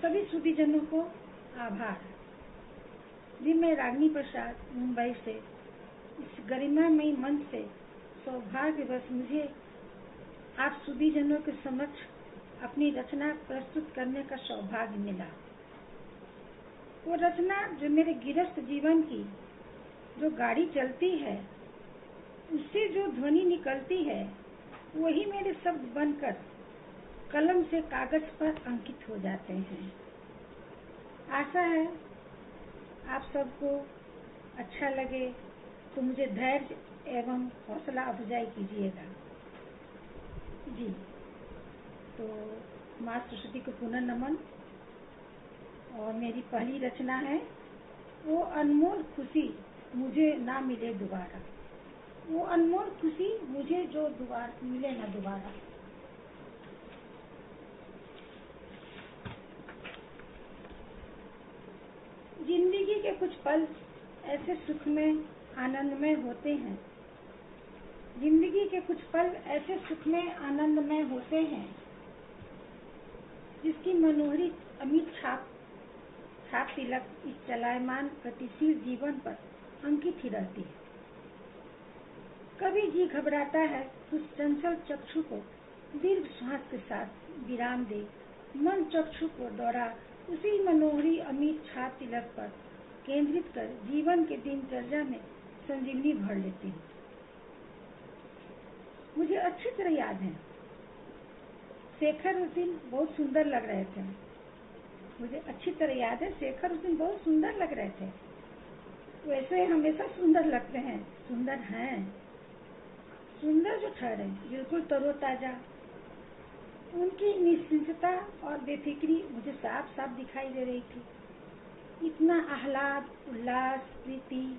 सभी श्रुतिजनों को आभार। जी, मैं रागिनी प्रसाद मुंबई से इस गरिमामयी मंच से सौभाग्यवश मुझे आप श्रुतिजनों के समक्ष अपनी रचना प्रस्तुत करने का सौभाग्य मिला। वो रचना जो मेरे गृहस्थ जीवन की जो गाड़ी चलती है उससे जो ध्वनि निकलती है वही मेरे शब्द बनकर कलम से कागज पर अंकित हो जाते हैं। आशा है आप सबको अच्छा लगे तो मुझे धैर्य एवं हौसला अफजाई कीजिएगा। जी, तो माँ सरस्वती को पुनः नमन। और मेरी पहली रचना है वो अनमोल खुशी मुझे ना मिले दोबारा। वो अनमोल खुशी मुझे जो दोबारा मिले ना दोबारा। जिंदगी के कुछ पल ऐसे सुखमय आनंदमय होते हैं। जिंदगी के कुछ पल ऐसे सुखमय आनंदमय होते हैं जिसकी मनोहरी अमिट छाप तिलक इस चलायमान गतिशील जीवन पर अंकित ही रहती है। कभी जी घबराता है उस चंचल चक्षु को दीर्घ श्वास के साथ विराम दे, मन चक्षु को दोहरा उसी मनोहरी अमिट छाप तिलक पर केंद्रित कर जीवन के दिनचर्या में संजीवनी भर लेती हूँ। मुझे अच्छी तरह याद है शेखर उस दिन बहुत सुंदर लग रहे थे। मुझे अच्छी तरह याद है शेखर उस दिन बहुत सुंदर लग रहे थे। वैसे हमेशा सुंदर लगते हैं, सुंदर हैं, सुंदर जो ठहरे बिल्कुल तरोताजा। उनकी निश्चिंतता और बेफिक्री मुझे साफ साफ दिखाई दे रही थी। इतना आह्लाद, उल्लास, प्रीति,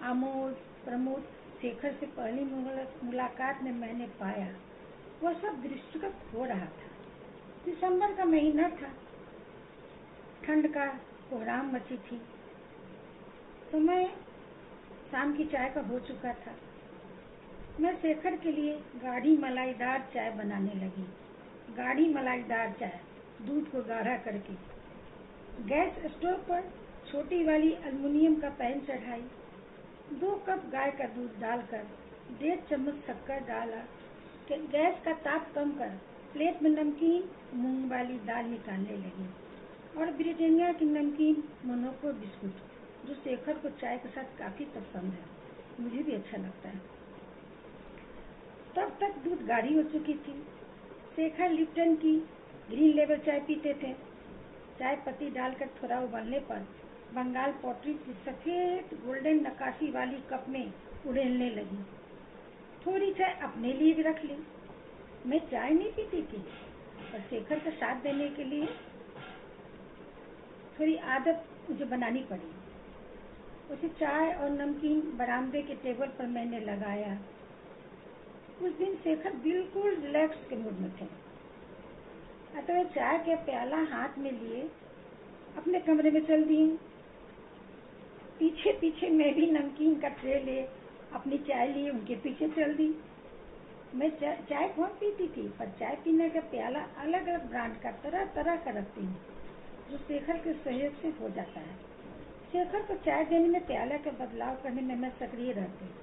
आमोद, प्रमोद शेखर से पहली मुलाकात में मैंने पाया। वह सब दृष्टिगत हो रहा था। दिसंबर का महीना था, ठंड का कोहराम मची थी। समय शाम की चाय का हो चुका था। मैं शेखर के लिए गाढ़ी मलाईदार चाय बनाने लगी। गाढ़ी मलाईदार चाय, दूध को गाढ़ा करके गैस स्टोव पर छोटी वाली एल्युमिनियम का पैन चढ़ाई। 2 कप गाय का दूध डालकर 1.5 चम्मच शक्कर डाला। गैस का ताप कम कर प्लेट में नमकीन मूंग वाली दाल निकालने लगी और ब्रिटानिया की नमकीन मोनाको बिस्कुट जो शेखर को चाय के साथ काफी पसंद है, मुझे भी अच्छा लगता है। तब तक दूध गाढ़ी हो चुकी थी। शेखर लिप्टन की ग्रीन लेबल चाय पीते थे। चाय पत्ती डालकर थोड़ा उबलने पर बंगाल पॉटरी की सफेद गोल्डन नक्काशी वाली कप में उड़ेलने लगी। थोड़ी चाय अपने लिए भी रख ली। मैं चाय नहीं पीती थी और शेखर का साथ देने के लिए थोड़ी आदत मुझे बनानी पड़ी। उसे चाय और नमकीन बरामदे के टेबल पर मैंने लगाया। उस दिन शेखर बिल्कुल रिलैक्स के मूड में थे, अतः चाय का प्याला हाथ में लिए अपने कमरे में चल दिए। पीछे पीछे मैं भी नमकीन का ट्रे ले अपनी चाय लिए उनके पीछे चल दी। मैं चाय कौन पीती थी, पर चाय पीने का प्याला अलग अलग ब्रांड का तरह तरह का रखती हूँ जो शेखर के सहयोग से हो जाता है। शेखर को चाय देने में प्याला का बदलाव करने में मैं सक्रिय रहती हूँ।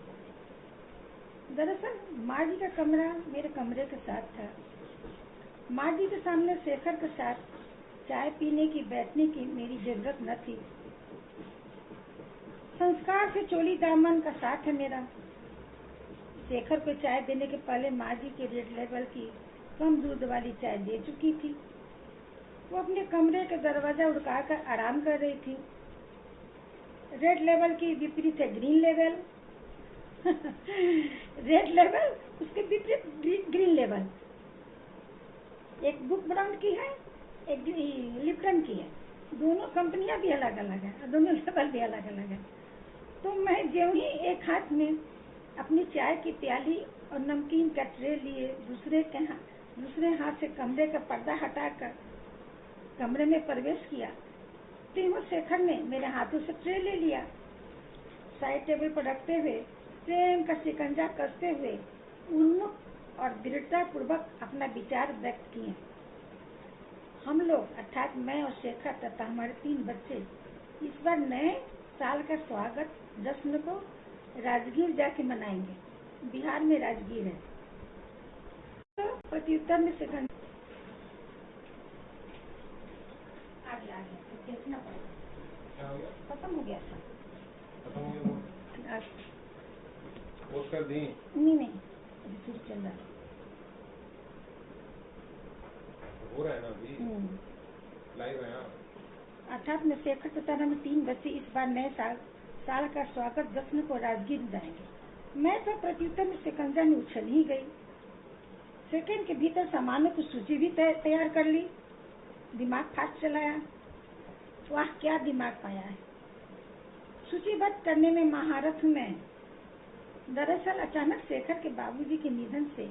दरअसल माँ जी का कमरा मेरे कमरे के साथ था। माँ जी के सामने शेखर के साथ चाय पीने की बैठने की मेरी जरूरत न थी। संस्कार से चोली दामन का साथ है मेरा। शेखर को चाय देने के पहले माँ जी के रेड लेबल की कम दूध वाली चाय दे चुकी थी। वो अपने कमरे का दरवाजा उड़काकर आराम कर रही थी। रेड लेबल की विपरीत है ग्रीन लेबल। रेड लेबल उसके विपरीत ग्रीन लेबल। एक बुक ब्रांड की है, एक लिप्टन की है। दोनों कंपनियां भी अलग अलग है और दोनों लेबल भी अलग अलग है। तो मैं ज्यों ही एक हाथ में अपनी चाय की प्याली और नमकीन का ट्रे लिए दूसरे हाथ से कमरे का पर्दा हटाकर कमरे में प्रवेश किया, तो शेखर ने मेरे हाथों से ट्रे ले लिया। साइड टेबल पर रखते हुए प्रेम का शिकंजा कसते हुए उन्मुख और दृढ़ता पूर्वक अपना विचार व्यक्त किए। हम लोग अर्थात मैं और शेखर तथा हमारे 3 बच्चे इस बार नए साल का स्वागत जश्न को राजगीर जाके मनाएंगे। बिहार में राजगीर है। तो प्रत्युत्तर में सेकंड आ गया देखना पड़ेगा। खत्म हो गया था। पोस्ट कर दी? नहीं अभी शुरू चल रहा है। हो रहा है ना अभी? लाइव है। अर्थात में शेखर तथा हम 3 बच्चे इस बार नए साल का स्वागत जश्न को राजगीर जाएंगे। मैं तो प्रत्युत्तर में शिकंजा में उछल ही गई। सेकंड के भीतर सामानों की सूची भी तैयार कर ली। दिमाग फास्ट चलाया। वाह क्या दिमाग पाया है। सूचीबद्ध करने में महारथ हूँ मैं। दरअसल अचानक शेखर के बाबूजी के निधन से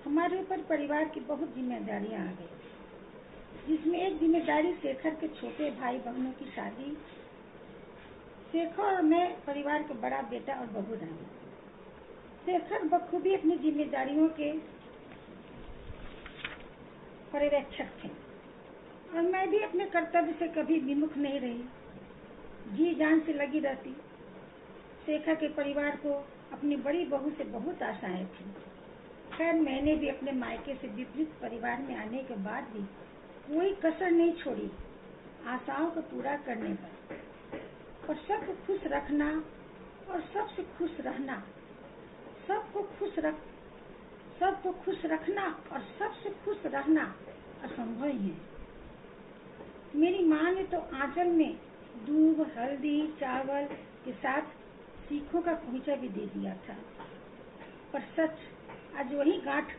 हमारे ऊपर परिवार की बहुत जिम्मेदारियां आ गई, जिसमें एक जिम्मेदारी शेखर के छोटे भाई बहनों की शादी। शेखर और मैं परिवार का बड़ा बेटा और बहू रहे। शेखर बखूबी अपनी जिम्मेदारियों के पर्यवेक्षक थे और मैं भी अपने कर्तव्य से कभी विमुख नहीं रही, जी जान से लगी रहती। शेखर के परिवार को अपनी बड़ी बहू से बहुत आशाएं थी। खैर मैंने भी अपने मायके से विपरीत परिवार में आने के बाद भी कोई कसर नहीं छोड़ी आशाओं को पूरा करने पर। और सबको खुश रखना और सबसे खुश रहना, सबको खुश रखना और सबसे खुश रहना असंभव ही है। मेरी माँ ने तो आंचल में दूध, हल्दी, चावल के साथ सीखों का खोइचा भी दे दिया था। पर सच आज वही गांठ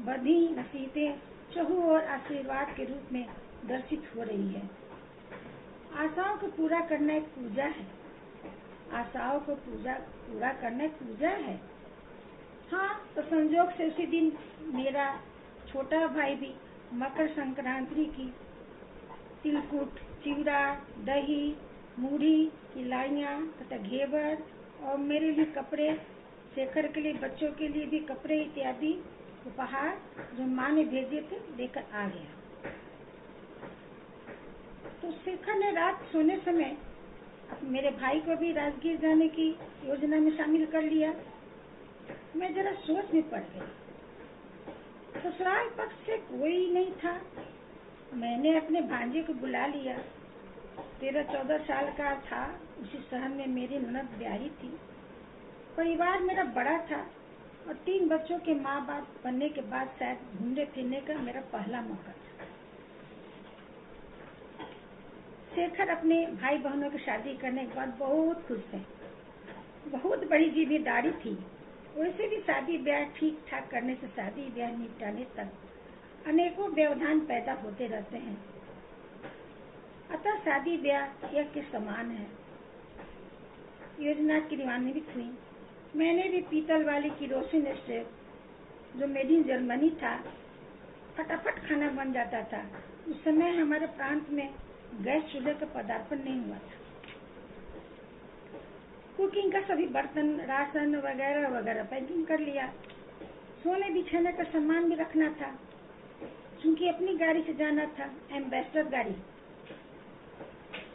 बंधी नसीहतें चहु और आशीर्वाद के रूप में दर्शित हो रही है। आशाओं को पूरा करना एक पूजा है। आशाओं को पूरा करना एक पूजा है। हाँ तो संजोग से उसी दिन मेरा छोटा भाई भी मकर संक्रांति की तिलकुट, चिवड़ा, दही, मूढ़ी की लाइयाँ तथा घेवर और मेरे लिए कपड़े, शेखर के लिए बच्चों के लिए भी कपड़े इत्यादि उपहार जो माँ ने भेजे थे लेकर आ गया। तो शेखर ने रात सोने समय मेरे भाई को भी राजगीर जाने की योजना में शामिल कर लिया। मैं जरा सोच में पड़ गई। ससुराल पक्ष से कोई नहीं था। मैंने अपने भांजे को बुला लिया। 13-14 साल का था। उसी शहर में मेरी ननद ब्याही थी। परिवार मेरा बड़ा था और 3 बच्चों के माँ बाप बनने के बाद शायद घूमने फिरने का मेरा पहला मौका था। शेखर अपने भाई बहनों की शादी करने के बाद बहुत खुश थे। बहुत बड़ी जिम्मेदारी थी। वैसे भी शादी ब्याह ठीक ठाक करने से शादी ब्याह निपटाने तक अनेकों व्यवधान पैदा होते रहते हैं। अतः शादी ब्याह एक के समान है। योजना क्रियान्वित हुई। मैंने भी पीतल वाली किरोसिन स्टोव जो मेड इन जर्मनी था, फटाफट खाना बन जाता था। उस समय हमारे प्रांत में गैस चूल्हे का पदार्पण नहीं हुआ था। कुकिंग का सभी बर्तन, राशन वगैरह वगैरह पैकिंग कर लिया। सोने बिछाने का सामान भी रखना था, क्योंकि अपनी गाड़ी से जाना था, एम्बेसडर गाड़ी।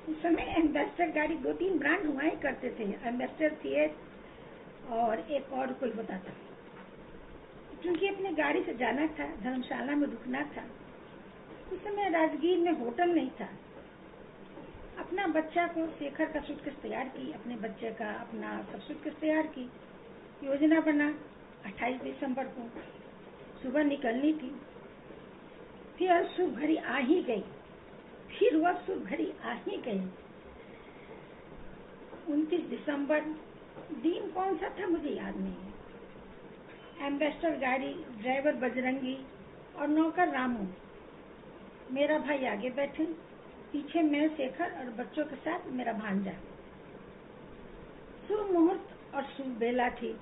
उस समय एम्बेसडर गाड़ी 2-3 ब्रांड हुआ ही करते थे, एम्बेसडर, फिएट और एक और कोई होता था। क्योंकि अपनी गाड़ी से जाना था, धर्मशाला में रुकना था। उस समय राजगीर में होटल नहीं था। अपना बच्चा को शेखर का सूटकेस तैयार की, अपने बच्चे का अपना सब सूटकेस तैयार की। योजना बना 28 दिसंबर को सुबह निकलनी थी। फिर शुभ घड़ी आ ही गई। फिर वह शुभ घड़ी आ ही गई। 29 दिसंबर, दिन कौन सा था मुझे याद नहीं है। एम्बेसडर गाड़ी, ड्राइवर बजरंगी और नौकर रामू। मेरा भाई आगे बैठे, पीछे मैं, शेखर और बच्चों के साथ मेरा भांजा। शुभ मुहूर्त और शुभ बेला थी।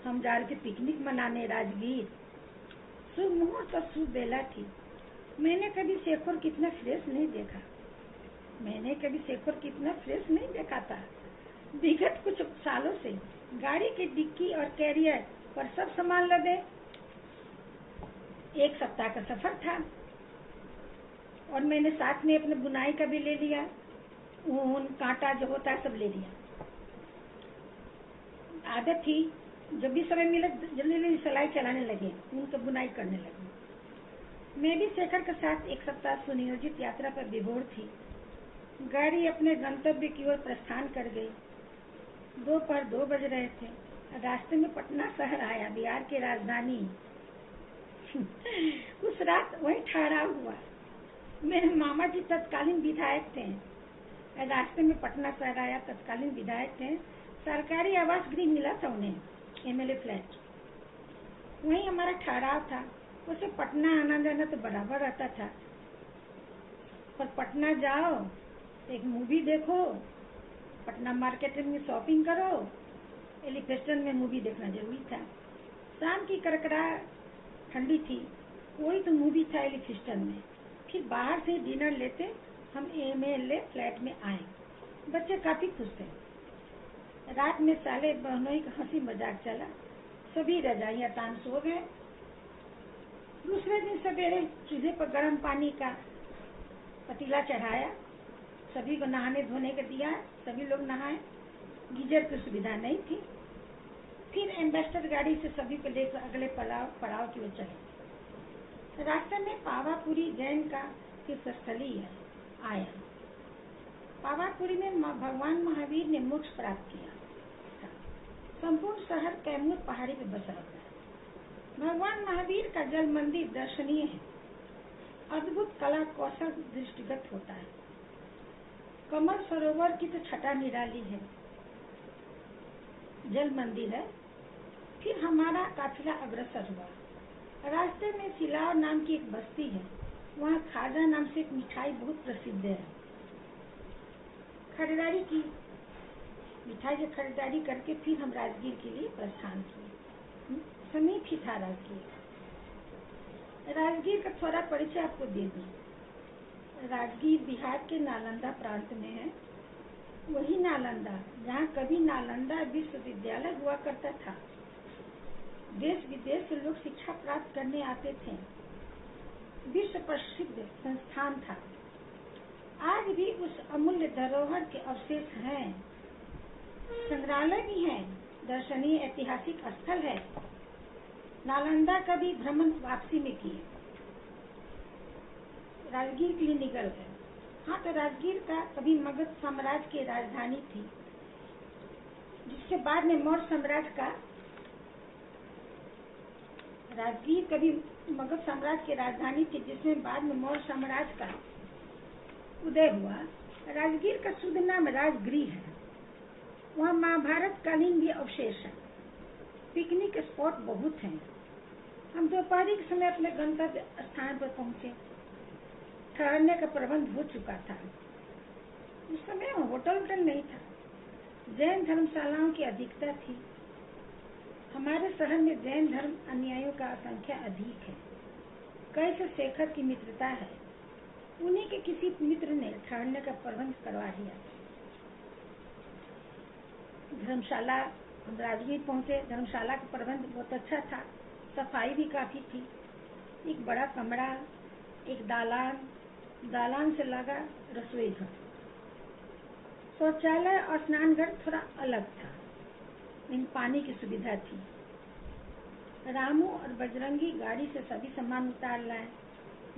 हम जा रहे थे पिकनिक मनाने राजगीर। शुभ मुहूर्त और शुभ बेला थी। मैंने कभी शेखर कितना फ्रेश नहीं देखा था। विगत कुछ सालों से गाड़ी के डिक्की और कैरियर पर सब सामान लदे। 1 सप्ताह का सफर था और मैंने साथ में अपने बुनाई का भी ले लिया, ऊन कांटा जो होता है सब ले लिया। आदत थी, जब भी समय मिला जल्दी जल्दी सिलाई चलाने लगे, ऊन का बुनाई करने लगे। मैं भी शेखर के साथ एक सप्ताह सुनियोजित यात्रा पर विभोर थी। गाड़ी अपने गंतव्य की ओर प्रस्थान कर गई। दोपहर 2 बज रहे थे। रास्ते में पटना शहर आया, बिहार की राजधानी। उस रात वहीं ठहराव हुआ। मेरे मामा जी तत्कालीन विधायक थे। रास्ते में पटना शहर आया, तत्कालीन विधायक थे। सरकारी आवास गृह मिला था उन्हें, एमएलए फ्लैट। वहीं हमारा ठहराव था। उसे पटना आना जाना तो बराबर रहता था, पर पटना जाओ, एक मूवी देखो, पटना मार्केट में शॉपिंग करो, एलिफेस्टन में मूवी देखना जरूरी था। शाम की करकरा ठंडी थी, कोई तो मूवी था एलिफेस्टन में। फिर बाहर से डिनर लेते हम एमएलए फ्लैट में आए। बच्चे काफी खुश थे। रात में साले बहनोई का हंसी मजाक चला। सभी रजाइयां तान सो गए। दूसरे दिन सवेरे चूल्हे पर गर्म पानी का पतीला चढ़ाया, सभी को नहाने धोने का दिया। सभी लोग नहाए। गीजर की सुविधा नहीं थी। फिर एम्बेसडर गाड़ी से सभी को लेकर अगले पड़ाव की ओर चले। रास्ते में पावापुरी जैन का तीर्थस्थली आया। पावापुरी में भगवान महावीर ने मोक्ष प्राप्त किया था। संपूर्ण शहर कैमूर पहाड़ी पर बसा हुआ है। भगवान महावीर का जल मंदिर दर्शनीय है। अद्भुत कला कौशल दृष्टिगत होता है। कमल सरोवर की तो छटा निराली है। जल मंदिर है। फिर हमारा काफिला अग्रसर हुआ। रास्ते में सिलाव नाम की एक बस्ती है। वहाँ खाजा नाम से एक मिठाई बहुत प्रसिद्ध है। खरीदारी की, मिठाई की खरीदारी करके फिर हम राजगीर के लिए प्रस्थान किए। समीप ही था राजगीर। राजगीर का थोड़ा परिचय आपको दे दूं। राजगीर बिहार के नालंदा प्रांत में है। वही नालंदा जहाँ कभी नालंदा विश्वविद्यालय हुआ करता था। देश विदेश से लोग शिक्षा प्राप्त करने आते थे। विश्व प्रसिद्ध संस्थान था। आज भी उस अमूल्य धरोहर के अवशेष हैं। संग्रहालय भी है। दर्शनीय ऐतिहासिक स्थल है। नालंदा का भी भ्रमण वापसी में किए। राजगीर के लिए निकल गए। हाँ, तो राजगीर का कभी मगध साम्राज्य की राजधानी थी, जिसके बाद में मौर्य साम्राज्य का, राजगीर कभी मगध साम्राज्य की राजधानी थी, जिसमें बाद में मौर्य साम्राज्य का उदय हुआ। राजगीर का शुद्ध नाम राजगृह है। वहाँ महाभारत कालीन भी अवशेष है। पिकनिक स्पॉट बहुत हैं। हम दोपहर के समय अपने गंतव्य स्थान पर पहुंचे। ठहरने का प्रबंध हो चुका था। उस समय होटल नहीं था। जैन धर्मशालाओं की अधिकता थी। हमारे शहर में जैन धर्म अनुयायियों का संख्या अधिक है। कई से शेखर की मित्रता है। उन्हीं के किसी मित्र ने ठहरने का प्रबंध करवा दिया। धर्मशाला, हम राजगीर पहुंचे। धर्मशाला का प्रबंध बहुत अच्छा था। सफाई भी काफी थी। एक बड़ा कमरा, एक दालान से लगा रसोई घर, शौचालय और स्नान घर थोड़ा अलग था, लेकिन पानी की सुविधा थी। रामू और बजरंगी गाड़ी से सभी सामान उतार लाए।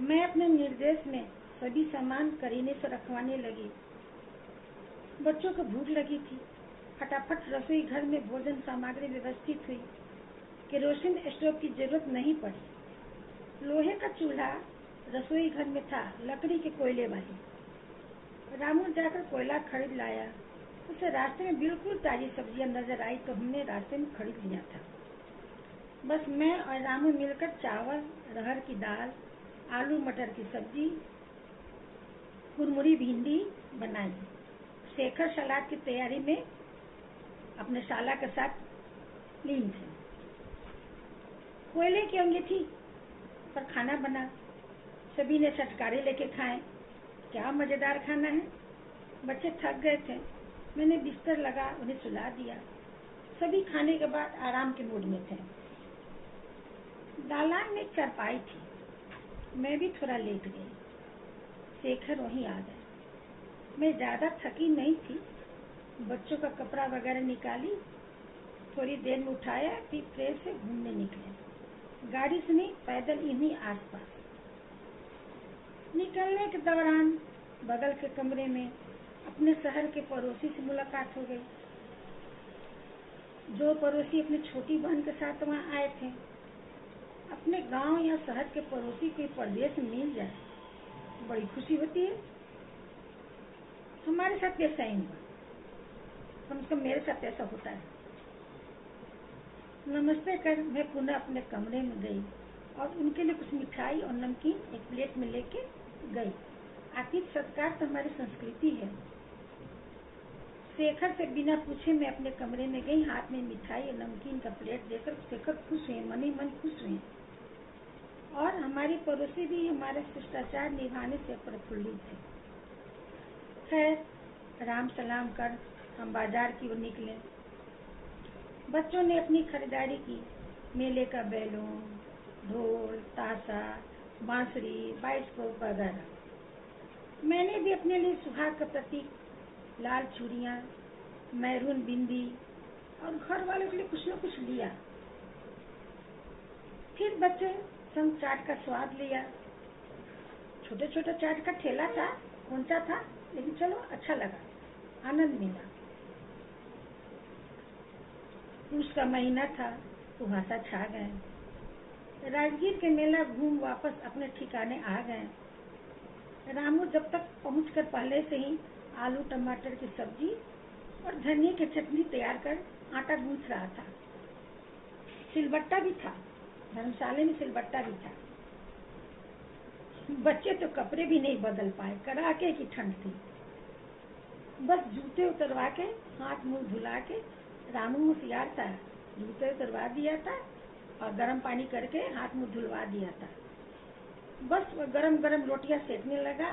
मैं अपने निर्देश में सभी सामान करीने से रखवाने लगी। बच्चों को भूख लगी थी। फटाफट रसोई घर में भोजन सामग्री व्यवस्थित हुई। केरोसिन स्टोव की जरूरत नहीं पड़ी। लोहे का चूल्हा रसोई घर में था, लकड़ी के कोयले वाली। रामू जाकर कोयला खरीद लाया। उसे रास्ते में बिल्कुल ताजी सब्जियां नजर आई तो हमने रास्ते में खरीद लिया था। बस मैं और रामू मिलकर चावल, अरहर की दाल, आलू मटर की सब्जी, कुरमुरी भिंडी बनाई। शेखर सलाद की तैयारी में अपने शाला के साथ लीन थे। कोयले की अंगीठी पर खाना बना। सभी ने चटकारे लेके खाए। क्या मजेदार खाना है। बच्चे थक गए थे। मैंने बिस्तर लगा उन्हें सुला दिया। सभी खाने के बाद आराम के मूड में थे। दालान में चारपाई थी। मैं भी थोड़ा लेट गई। शेखर वहीं आ गए। मैं ज्यादा थकी नहीं थी, बच्चों का कपड़ा वगैरह निकाली, थोड़ी देर में उठाया, फिर फ्रेश से घूमने निकले। गाड़ी से नहीं, पैदल इन्हीं आसपास। निकलने के दौरान बगल के कमरे में अपने शहर के पड़ोसी से मुलाकात हो गई। जो पड़ोसी अपनी छोटी बहन के साथ वहाँ आए थे। अपने गांव या शहर के पड़ोसी कोई परदेश में मिल जाए बड़ी खुशी होती है। हमारे साथ ऐसा ही हुआ, कम से कम मेरे साथ ऐसा होता है। नमस्ते कर मैं पुनः अपने कमरे में गई और उनके लिए कुछ मिठाई और नमकीन एक प्लेट में लेके गई। आतिथ्य सत्कार तो हमारी संस्कृति है। शेखर से बिना पूछे मैं अपने कमरे में गई। हाथ में मिठाई और नमकीन का प्लेट देकर शेखर खुश हुए, मन ही मन खुश हुए। और हमारी पड़ोसी भी हमारे शिष्टाचार निभाने से प्रफुल्लित थे। खैर राम सलाम कर हम बाजार की ओर निकले। बच्चों ने अपनी खरीदारी की। मेले का बैलून, ढोल, ताशा, बांसुरी, बाइस्कोप वगैरह। मैंने भी अपने लिए सुहाग का प्रतीक लाल चूड़ियाँ, मैरून बिंदी और घर वालों के लिए कुछ न कुछ लिया। फिर बच्चे संग चाट का स्वाद लिया। छोटे छोटे चाट का ठेला था, ऊंचा था, लेकिन चलो अच्छा लगा, आनंद मिला। पूष का महीना था, कुहासा छा गए। राजगीर के मेला घूम वापस अपने ठिकाने आ गए। रामू जब तक पहुंचकर पहले से ही आलू टमाटर की सब्जी और धनिया की चटनी तैयार कर आटा गूंथ रहा था। सिलबट्टा भी था, धर्मशाला में सिलबट्टा भी था। बच्चे तो कपड़े भी नहीं बदल पाए, कड़ाके की ठंड थी। बस जूते उतरवा के हाथ मुंह धुला के रामू होशियार था, जूते उतरवा दिया था और गर्म पानी करके हाथ मुंह धुलवा दिया था। बस वो गरम गरम रोटियां सेकने लगा।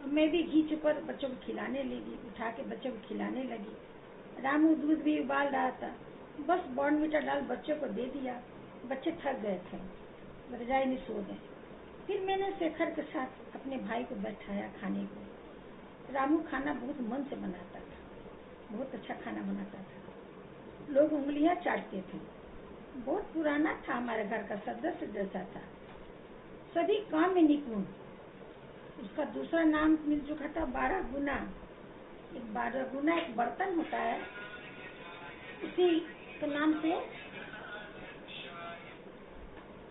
मैं भी घी चुपर बच्चों को खिलाने लगी, उठा के बच्चों को खिलाने लगी। रामू दूध भी उबाल रहा था। बस बॉर्नविटा डाल बच्चों को दे दिया। बच्चे थक गए थे, रजाई में सो गए। फिर मैंने शेखर के साथ अपने भाई को बैठाया खाने को। रामू खाना बहुत मन से बनाता था, बहुत अच्छा खाना बनाता था। लोग उंगलियां चाटते थे। बहुत पुराना था, हमारे घर का सदस्य जैसा था, सभी काम में निपुण। उसका दूसरा नाम मिल चुका था 12 गुना। एक 12 गुना एक बर्तन होता है, उसी के नाम से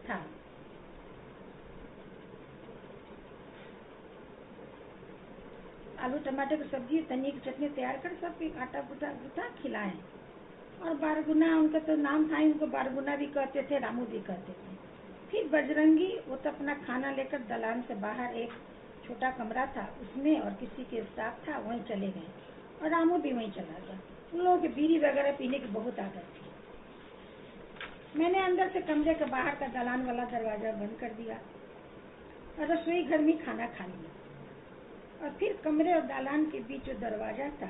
था। आलू टमाटर की सब्जी, धनिया की चटनी तैयार कर सब आटा गुटा खिलाए। और 12 गुना उनका तो नाम था, उनको 12 गुना भी कहते थे, रामू भी कहते थे। फिर बजरंगी, वो तो अपना खाना लेकर दलान से बाहर एक छोटा कमरा था, उसमें और किसी के स्टाफ था, वहीं चले गए। और रामू भी वहीं चला गया। उन लोगों की बीड़ी वगैरह पीने की बहुत आदत थी। मैंने अंदर से कमरे के बाहर का दलान वाला दरवाजा बंद कर दिया और रसोई घर में खाना खा लिया। और फिर कमरे और दालान के बीच जो दरवाजा था,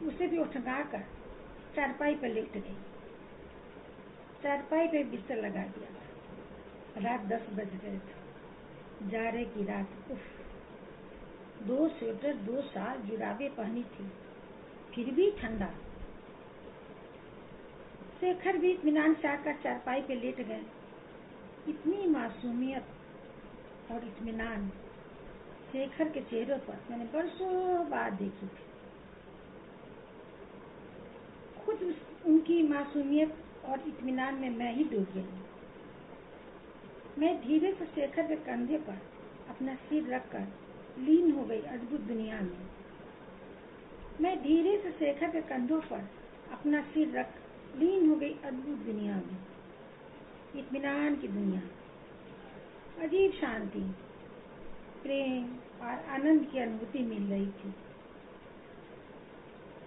उसे भी उठगा कर चारपाई पर लेट गई। चारपाई पे बिस्तर लगा दिया। रात 10 बज गए थे। जाड़े की रात। उफ, 2 स्वेटर 2 साल जुराबे पहनी थी, फिर भी ठंडा। शेखर भी इत्मीनान से आकर चारपाई पे लेट गए। इतनी मासूमियत और इत्मीनान शेखर के चेहरे पर मैंने बरसों बाद देखी थी। खुद उनकी मासूमियत और इत्मीनान में मैं ही डूब गई। मैं धीरे से शेखर के कंधे पर अपना सिर रखकर लीन हो गई अद्भुत दुनिया में। मैं धीरे से शेखर के कंधों पर अपना सिर रख लीन हो गई अद्भुत दुनिया में, इत्मीनान की दुनिया। अजीब शांति, प्रेम और आनंद की अनुभूति मिल रही थी।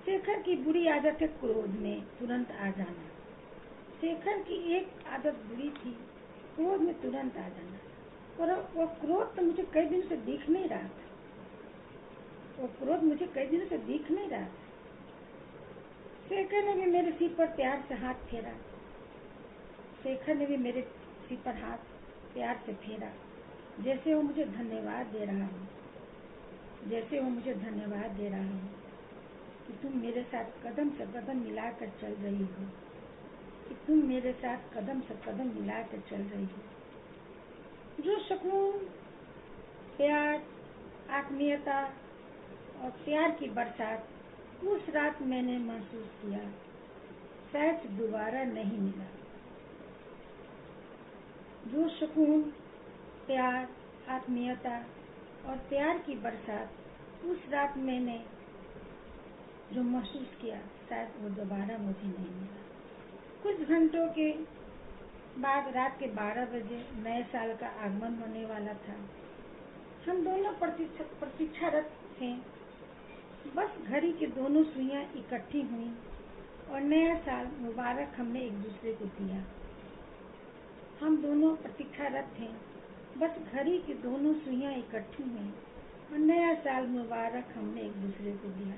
शेखर की बुरी आदत है क्रोध में तुरंत आ जाना। शेखर की एक आदत बुरी थी, क्रोध में तुरंत आ जाना। और वो क्रोध तो मुझे कई दिनों से दिख नहीं रहा था। वो क्रोध मुझे कई दिनों से दिख नहीं रहा था। शेखर ने भी मेरे सिर पर प्यार से हाथ फेरा। शेखर ने भी मेरे सिर पर हाथ प्यार से फेरा, जैसे वो मुझे धन्यवाद दे रहा हो। जैसे वो मुझे धन्यवाद दे रहा हो कि तुम मेरे साथ कदम से कदम मिलाकर चल रही हो, कि तुम मेरे साथ कदम से कदम मिलाकर चल रही हो। जो सुकून, प्यार, आत्मीयता और प्यार की बरसात उस रात मैंने महसूस किया, शायद दोबारा नहीं मिला। जो सुकून, प्यार, आत्मीयता और प्यार की बरसात उस रात मैंने जो महसूस किया, शायद वो दोबारा मुझे नहीं मिला। कुछ घंटों के बाद रात के 12 बजे नए साल का आगमन होने वाला था। हम दोनों प्रतीक्षारत थे। बस घड़ी की दोनों सुइयां इकट्ठी हुई और नया साल मुबारक हमने एक दूसरे को दिया। हम दोनों प्रतीक्षारत थे। बस घड़ी की दोनों सुइयां इकट्ठी हुई और नया साल मुबारक हमने एक दूसरे को दिया।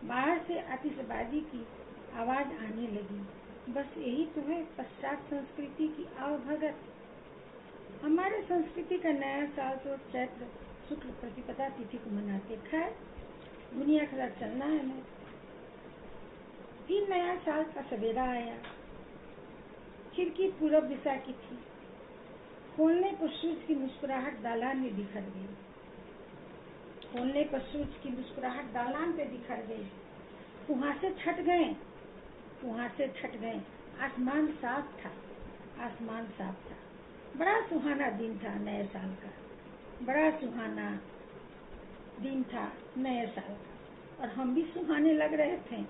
बाहर से आतिशबाजी की आवाज आने लगी। बस यही तो है पश्चात संस्कृति की आवभगत। हमारे संस्कृति का नया साल तो चैत्र शुक्ल प्रतिपदा तिथि को मनाते। खैर, दुनिया का साथ चलना है हमें। फिर नया साल का सवेरा आया। खिड़की पूरब दिशा की थी। खोलने पर सूरज की मुस्कुराहट दालान में बिखर गई। खोलने पर सूरज की मुस्कुराहट दालान पे बिखर गई। कुहासे छट गए, कुहासे छट गए। आसमान साफ था, आसमान साफ था। बड़ा सुहाना दिन था नए साल का, बड़ा सुहाना दिन था नए साल का। और हम भी सुहाने लग रहे थे,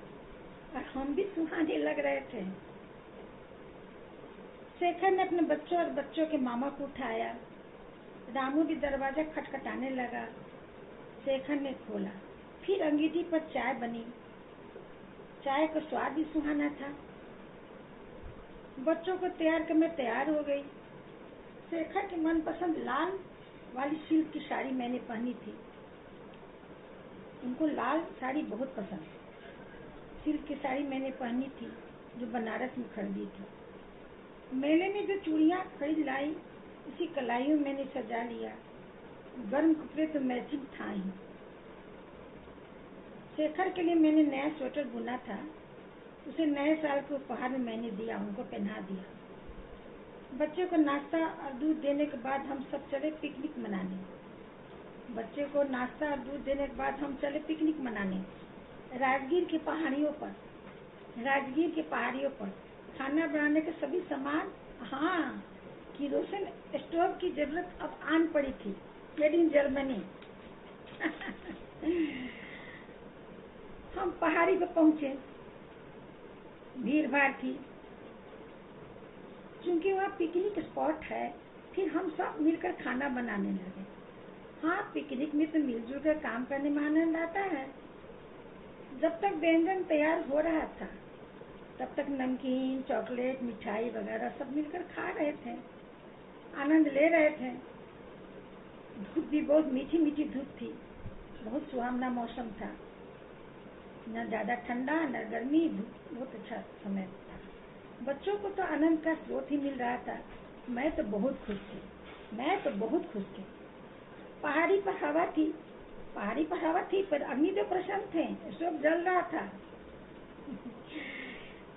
और हम भी सुहाने लग रहे थे। शेखर ने अपने बच्चों और बच्चों के मामा को उठाया। रामू भी दरवाजा खटखटाने लगा। शेखर ने खोला। फिर अंगीठी पर चाय बनी। चाय का स्वाद भी सुहाना था। बच्चों को तैयार कर मैं तैयार हो गई। शेखर की मनपसंद लाल वाली सिल्क की साड़ी मैंने पहनी थी। उनको लाल साड़ी बहुत पसंद। सिल्क की साड़ी मैंने पहनी थी जो बनारस में खरीदी थी। मेले में जो चूड़ियां खरीद लाई उसी कलाइयों मैंने सजा लिया। गर्म कपड़े तो मैचिंग था ही। शेखर के लिए मैंने नया स्वेटर बुना था। उसे नए साल के उपहार में मैंने दिया, उनको पहना दिया। बच्चे को नाश्ता और दूध देने के बाद हम सब चले पिकनिक मनाने। बच्चे को नाश्ता और दूध देने के बाद हम चले पिकनिक मनाने राजगीर की पहाड़ियों पर। राजगीर की पहाड़ियों पर खाना बनाने के सभी सामान, हाँ, किरोसिन स्टोव की जरूरत अब आन पड़ी थी। Made in Germany. हम पहाड़ी पर पहुंचे। भीड़ भाड़ थी क्योंकि वहाँ पिकनिक स्पॉट है। फिर हम सब मिलकर खाना बनाने लगे। हाँ, पिकनिक में तो मिलजुल कर काम करने में आनंद आता है। जब तक व्यंजन तैयार हो रहा था तब तक नमकीन, चॉकलेट, मिठाई वगैरह सब मिलकर खा रहे थे, आनंद ले रहे थे। धूप भी बहुत मीठी मीठी धूप थी। बहुत सुहावना मौसम था, न ज्यादा ठंडा न गर्मी। बहुत अच्छा समय था। बच्चों को तो आनंद का स्रोत ही मिल रहा था। मैं तो बहुत खुश थी, मैं तो बहुत खुश थी। पहाड़ी पर हवा थी, पहाड़ी पर हवा थी, पर अग्नि तो प्रसन्न थे, सब जल रहा था।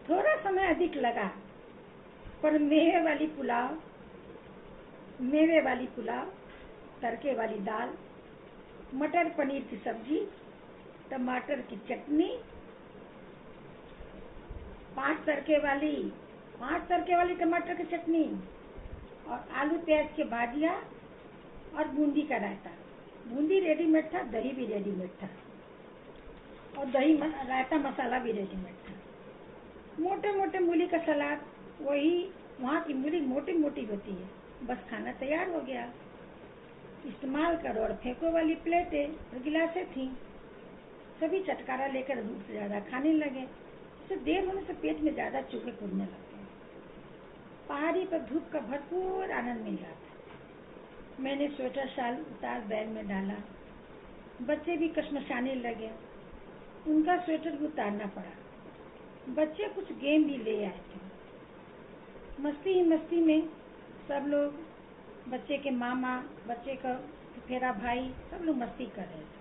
थोड़ा समय अधिक लगा, पर मेवे वाली पुलाव, तड़के वाली दाल, मटर पनीर की सब्जी, टमाटर की चटनी, 5 तड़के वाली टमाटर की चटनी और आलू प्याज की भाजिया और बूंदी का रायता। बूंदी रेडीमेड था, दही भी रेडीमेड था और रायता मसाला भी रेडीमेड था। मोटे मोटे मूली का सलाद, वही वहाँ की मूली मोटी मोटी होती है। बस खाना तैयार हो गया। इस्तेमाल करो और फेंको वाली प्लेटें और गिलासें थी। सभी चटकारा लेकर धूप से ज्यादा खाने लगे। इससे देर होने से पेट में ज्यादा चूहे कूदने लगते हैं। पहाड़ी पर धूप का भरपूर आनंद मिल रहा था। मैंने स्वेटर शाल उतार बैग में डाला। बच्चे भी कशमशाने लगे। उनका स्वेटर भी उतारना पड़ा। बच्चे कुछ गेम भी ले आए थे। मस्ती ही मस्ती में सब लोग, बच्चे के मामा, बच्चे का मेरा भाई, सब लोग मस्ती कर रहे थे।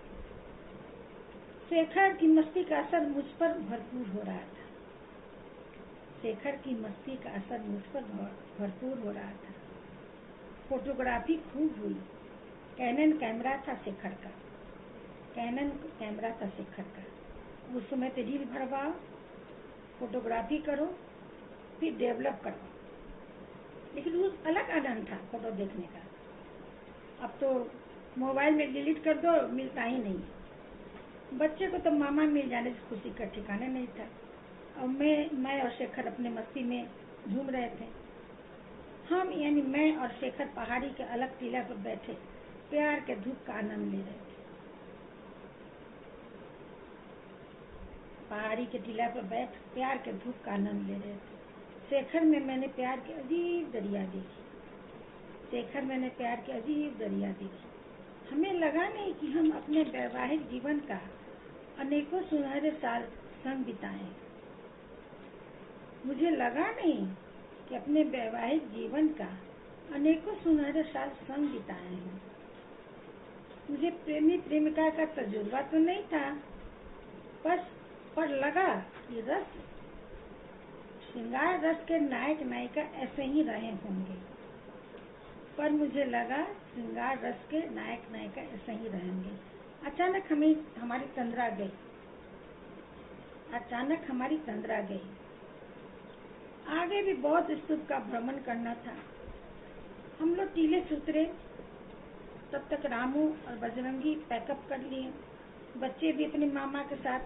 शेखर की मस्ती का असर मुझ पर भरपूर हो रहा था। शेखर की मस्ती का असर मुझ पर भरपूर हो रहा था। फोटोग्राफी खूब हुई। कैनन कैमरा था शेखर का। कैनन कैमरा था शेखर का। उस समय तो रील भरवाओ, फोटोग्राफी करो, फिर डेवलप करो। लेकिन वो अलग आनंद था फोटो देखने का। अब तो मोबाइल में डिलीट कर दो, मिलता ही नहीं। बच्चे को तो मामा मिल जाने से खुशी का ठिकाना नहीं था। और मैं और शेखर अपने मस्ती में झूम रहे थे। हम यानी मैं और शेखर पहाड़ी के अलग टीला पर बैठे प्यार के धूप का आनंद ले रहे थे। पहाड़ी के टीला पर बैठ प्यार के धूप का आनंद ले रहे थे। शेखर में मैंने प्यार की अजीब दरिया देखी। शेखर मैंने प्यार की अजीब दरिया देखी। हमें लगा नहीं कि हम अपने वैवाहिक जीवन का अनेकों सुनहरे साल संग बिताएं। मुझे लगा नहीं कि अपने वैवाहिक जीवन का अनेकों सुनहरे साल संग बिताए हैं। मुझे प्रेमी प्रेमिका का तजुर्बा तो नहीं था, बस पर लगा कि श्रृंगार रस के नायक नायिका ऐसे ही रहे होंगे। पर मुझे लगा श्रृंगार रस के नायक नायिका ऐसे ही रहेंगे। अचानक हमारी तंद्रा गई। आगे भी बौद्ध स्तूप का भ्रमण करना था। हम लोग टीले से उतरे, तब तक रामू और बजरंगी पैकअप कर लिए। बच्चे भी अपने मामा के साथ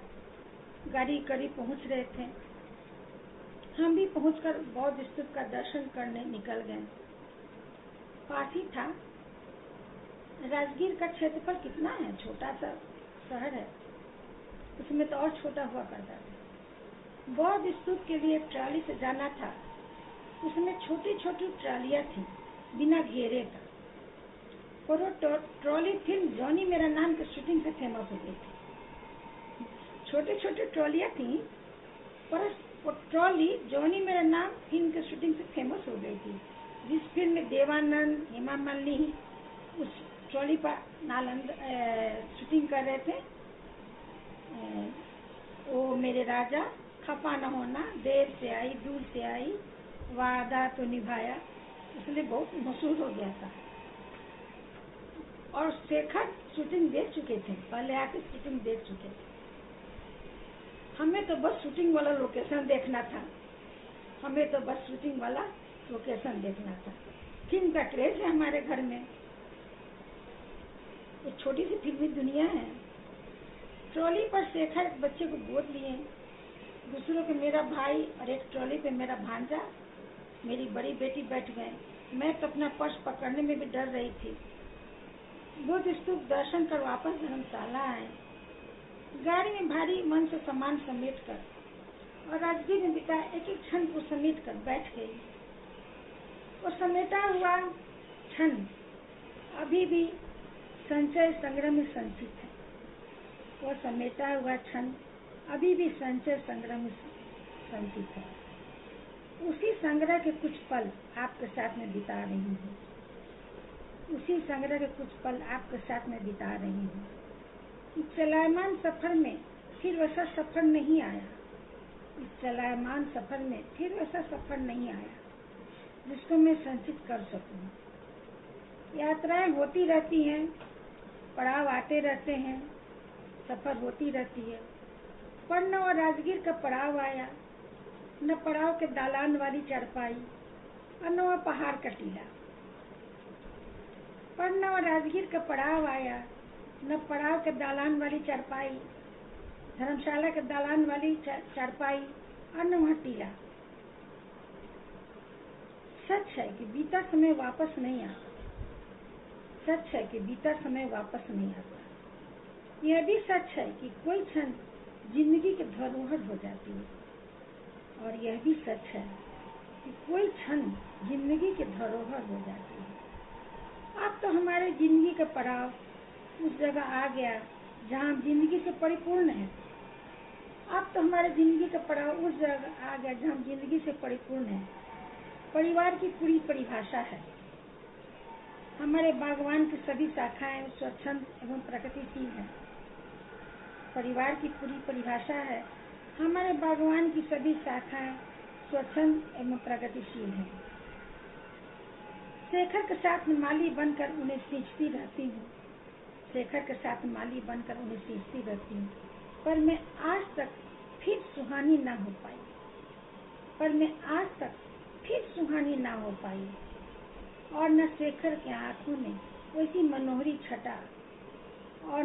गाड़ी करीब पहुंच रहे थे। हम भी पहुंचकर बौद्ध स्तूप का दर्शन करने निकल गए। पास ही था। राजगीर का क्षेत्रफल कितना है, छोटा सा शहर है, उसमें तो और छोटा हुआ करता था। बौद्ध स्तूप के लिए ट्रॉली से जाना था। उसमें छोटी छोटी ट्रॉलियां थी बिना घेरे का। और वो ट्रॉली फिल्म जॉनी मेरा नाम की शूटिंग से फेमस हो गई थी। छोटे छोटे ट्रॉलियां थी, पर वो ट्रॉली जॉनी मेरा नाम फिल्म की शूटिंग से फेमस हो गई थी। जिस फिल्म में देवानंद, हेमा मालिनी उस ट्रॉली पर शूटिंग कर रहे थे। ओ मेरे राजा, खफा न होना, देर से आई दूर से आई, वादा तो निभाया, इसलिए बहुत मशहूर हो गया था। और शेखर शूटिंग देख चुके थे, पहले आके शूटिंग देख चुके थे। हमें तो बस शूटिंग वाला लोकेशन देखना था। फिल्म का क्रेज है हमारे घर में। एक छोटी सी फिल्मी दुनिया है। ट्रॉली पर शेखर एक बच्चे को गोद लिए, दूसरों पे मेरा भाई और एक ट्रॉली पे मेरा भांजा, मेरी बड़ी बेटी बैठ गए। मैं तो अपना पर्स पकड़ने में भी डर रही थी। बुद्ध स्तूप दर्शन कर वापस धर्मशाला आए। गाड़ी में भारी मन से सामान समेट कर और राजगीर में बिता एक एक क्षण को समेट कर बैठ गई। वो समेटा हुआ क्षण अभी भी संचय संग्रह में संचित है। वो समेटा हुआ क्षण अभी भी संचय संग्रह में संचित है। उसी संग्रह के कुछ पल आपके साथ में बिता रही हूँ। इस चलायमान सफर में फिर वैसा सफर नहीं आया जिसको मैं संचित कर सकूं। यात्राएं होती रहती हैं, पड़ाव आते रहते हैं, सफर होती रहती है। पर न वो राजगीर का पड़ाव आया, न पड़ाव के दालान वाली चारपाई और न वो पहाड़ का टीला। पर न वो राजगीर का पड़ाव आया, न पड़ाव के दालान वाली चारपाई, धर्मशाला के दालान वाली चारपाई और न वहाँ टीला। सच है कि बीता समय वापस नहीं आता। यह भी सच है कि कोई क्षण जिंदगी की धरोहर हो जाती है। और यह भी सच है कि कोई क्षण जिंदगी की धरोहर हो जाती है। अब तो हमारे जिंदगी का पड़ाव उस जगह आ गया जहाँ हम जिंदगी से परिपूर्ण है। परिवार की पूरी परिभाषा है। हमारे बागवान की सभी शाखाएं स्वच्छंद एवं प्रगतिशील हैं। परिवार की पूरी परिभाषा है, हमारे बागवान की सभी शाखाएं स्वच्छंद एवं प्रगतिशील हैं। शेखर के साथ माली बनकर उन्हें सींचती रहती हूँ। शेखर के साथ माली बनकर उन्हें सींचती रहती हूँ, पर मैं आज तक फिर सुहानी ना हो पाई। और न शेखर के आंखों में वैसी मनोहरी छटा और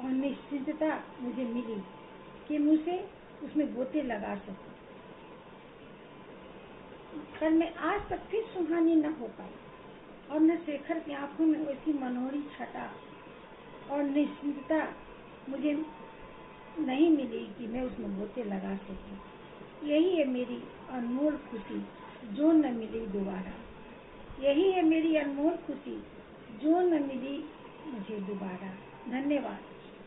निश्चिंतता मुझे मिली कि मुझे उसमें गोते लगा सकूं। पर मैं आज तक फिर सुहानी न हो पाई और न शेखर की आंखों में वैसी मनोहरी छटा और निश्चिंतता मुझे नहीं मिली कि मैं उसमें गोते लगा सकूं। यही है मेरी अनमोल खुशी जो न मिली दोबारा। यही है मेरी अनमोल खुशी जो न मिली मुझे दोबारा। धन्यवाद।